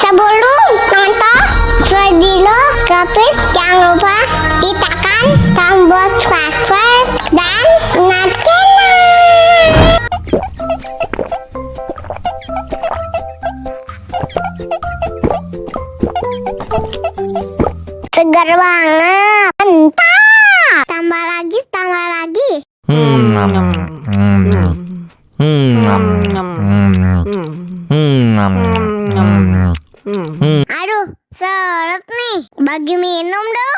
Sebelum nonton video Kepit, jangan lupa tekan tombol subscribe dan nyalakan. Segar banget, mantap. Tambah lagi, tambah lagi. Aduh, seret nih. Bagi minum dong.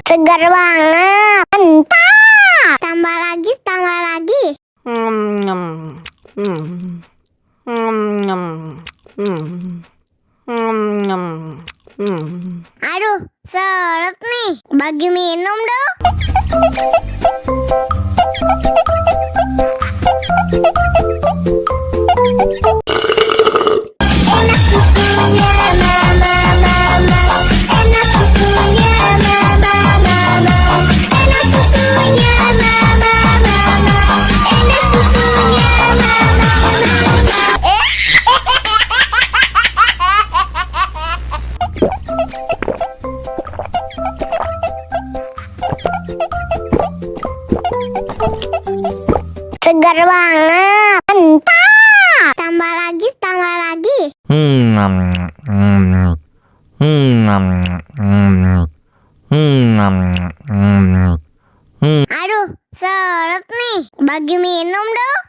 Segar banget, mantap. Tambah lagi, tambah lagi. Aduh, seret nih. Bagi minum dong. Enak susunya mama, mama. Enak susunya mama, mama. Enak susunya mama, mama. Enak susunya mama, mama. Segar banget, mantap. Tambah lagi, tambah lagi. Aduh, seret nih. Bagi minum dong.